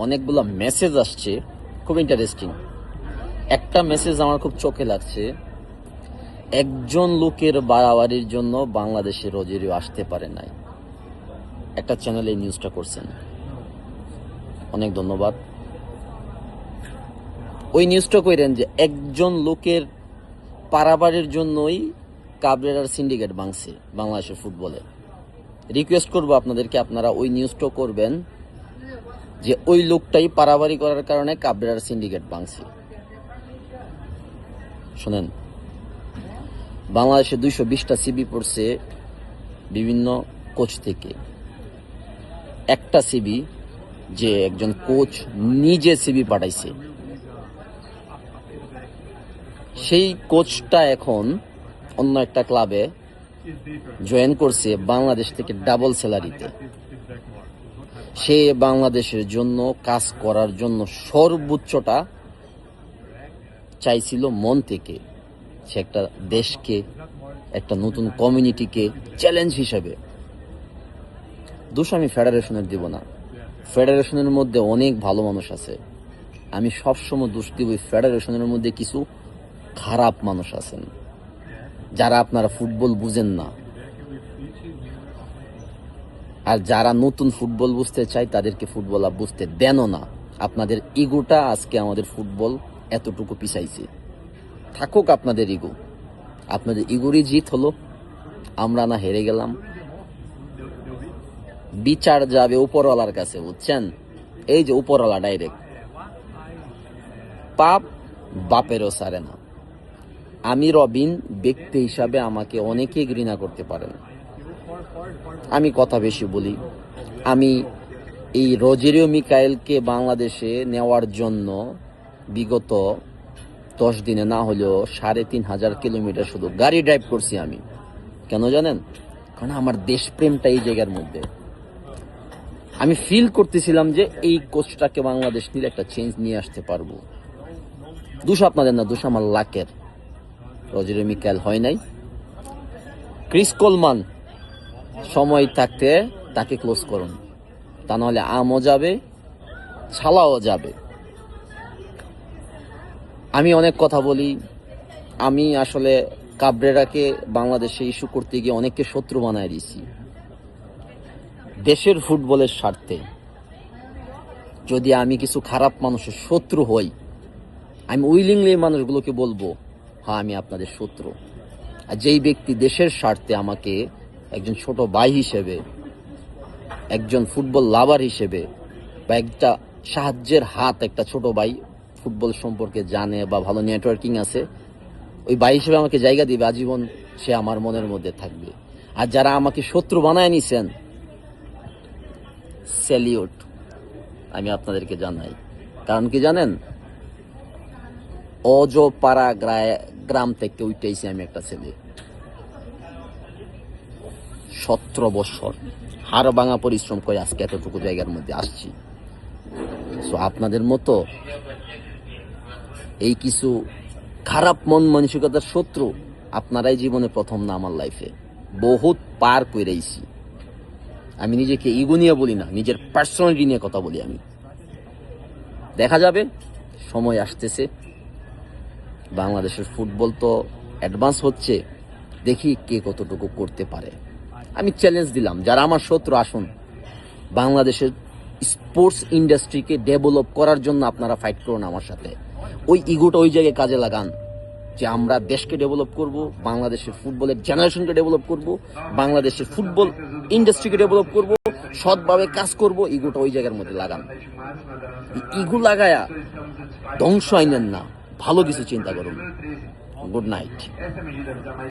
অনেকগুলো মেসেজ আসছে, খুব ইন্টারেস্টিং। একটা মেসেজ আমার খুব চোখে লাগছে। একজন লোকের বাড়াবাড়ির জন্য বাংলাদেশে রোজেরিও আসতে পারে নাই। একটা চ্যানেলে এই নিউজটা করছেন, অনেক ধন্যবাদ। ওই নিউজটা কইরেন যে একজন লোকের পারাবাড়ির জন্যই কাবরেরার সিন্ডিকেট ভাঙছে বাংলাদেশের ফুটবলে। রিকোয়েস্ট করবো আপনাদেরকে, আপনারা ওই নিউজটা করবেন যে ওই লোকটাই পারাবাড়ি করার কারণে কাবরেরার সিন্ডিকেট ভাঙছে। শোনেন, বাংলাদেশে 220টা সিবি পড়ছে বিভিন্ন কোচ থেকে। একটা সিবি যে একজন কোচ নিজে সিবি পাঠাইছে, সেই কোচটা এখন অন্য একটা ক্লাবে জয়েন করছে বাংলাদেশ থেকে ডাবল স্যালারিতে। সে বাংলাদেশের জন্য কাজ করার জন্য সর্বোচ্চটা চাইছিল মন থেকে। সে একটা দেশকে, একটা নতুন কমিউনিটিকে চ্যালেঞ্জ হিসেবে। দোষ আমি ফেডারেশনের দিব না, ফেডারেশনের মধ্যে অনেক ভালো মানুষ আছে। আমি সবসময় দোষ দিব ফেডারেশনের মধ্যে কিছু খারাপ মানুষ আছেন, যারা আপনারা ফুটবল বুঝেন না। আর যারা নতুন ফুটবল বুঝতে চায় তাদেরকে ফুটবল বুঝতে দেনও না। আপনাদের ইগোটা আজকে আমাদের ফুটবল এতটুকু পিছাইছে। থাকুক আপনাদের ইগো, আপনাদের ইগোরই জিত হলো, আমরা না হেরে গেলাম। বিচার যাবে উপরওয়ালার কাছে, বুঝছেন? এই যে উপরওয়ালা ডাইরেক্ট, পাপ বাপেরও সারে না। আমি রবিন ব্যক্তি হিসাবে আমাকে অনেকেই ঘৃণা করতে পারেন, আমি কথা বেশি বলি। আমি এই রোজেরিও মিকাইলকে বাংলাদেশে নেওয়ার জন্য বিগত 10 দিনে না হলেও 3500 কিলোমিটার শুধু গাড়ি ড্রাইভ করছি আমি। কেন জানেন? কারণ আমার দেশপ্রেমটা এই জায়গার মধ্যে। আমি ফিল করতেছিলাম যে এই কোচটাকে বাংলাদেশ নিয়ে একটা চেঞ্জ নিয়ে আসতে পারবো। দোষ আপনাদের না, দোষ আমার লাকের। রোজেরিও মিকাইল হয় নাই। ক্রিস কোলমান সময় থাকতে তাকে ক্লোজ করুন, তা নাহলে আমও যাবে, ছালাও যাবে। আমি অনেক কথা বলি। আমি আসলে কাবরেরাকে বাংলাদেশে ইস্যু করতে গিয়ে অনেককে শত্রু বানায় দিয়েছি। দেশের ফুটবলের স্বার্থে যদি আমি কিছু খারাপ মানুষের শত্রু হই, আমি উইলিংলি মানুষগুলোকে বলবো, হ্যাঁ আমি আপনাদের শত্রু। আর যেই ব্যক্তি দেশের স্বার্থে আমাকে একজন ছোট ভাই হিসেবে, একজন ফুটবল লাভার হিসেবে, বা একটা সাহায্যের হাত, একটা ছোট ভাই ফুটবল সম্পর্কে জানে বা ভালো নেটওয়ার্কিং আছে, ওই ভাই হিসেবে আমাকে জায়গা দিবে আজীবন, সে আমার মনের মধ্যে থাকবে। আর যারা আমাকে শত্রু বানায় নিছেন, স্যালিউট আমি আপনাদেরকে জানাই। কারণ কি জানেন? অজপাড়া গ্রাম থেকে উঠেছি আমি একটা ছেলে, 17 বছর হাড় ভাঙা পরিশ্রম করে আজকে এতটুকু জায়গার মধ্যে আসছি। সো আপনাদের মতো এই কিছু খারাপ মন মানসিকতার শত্রু আপনারাই জীবনে প্রথম না, আমার লাইফে বহুত পার কইরাইছি। আমি নিজেকে ইগো নিয়ে বলি না, নিজের পার্সোনালিটি নিয়ে কথা বলি আমি। দেখা যাবে, সময় আসতেছে। বাংলাদেশের ফুটবল তো অ্যাডভান্স হচ্ছে, দেখি কে কতটুকু করতে পারে। আমি চ্যালেঞ্জ দিলাম, যারা আমার শত্রু আসুন, বাংলাদেশের স্পোর্টস ইন্ডাস্ট্রিকে ডেভেলপ করার জন্য আপনারা ফাইট করুন আমার সাথে। ওই ইগোটা ওই জায়গায় কাজে লাগান যে আমরা দেশকে ডেভেলপ করব, বাংলাদেশের ফুটবলের জেনারেশনকে ডেভেলপ করব, বাংলাদেশের ফুটবল ইন্ডাস্ট্রিকে ডেভেলপ করব, সৎভাবে কাজ করব। ইগোটা ওই জায়গার মধ্যে লাগান। ইগো লাগায়া ধ্বংস আইনেন না, ভালো কিছু চিন্তা করুন। Good night.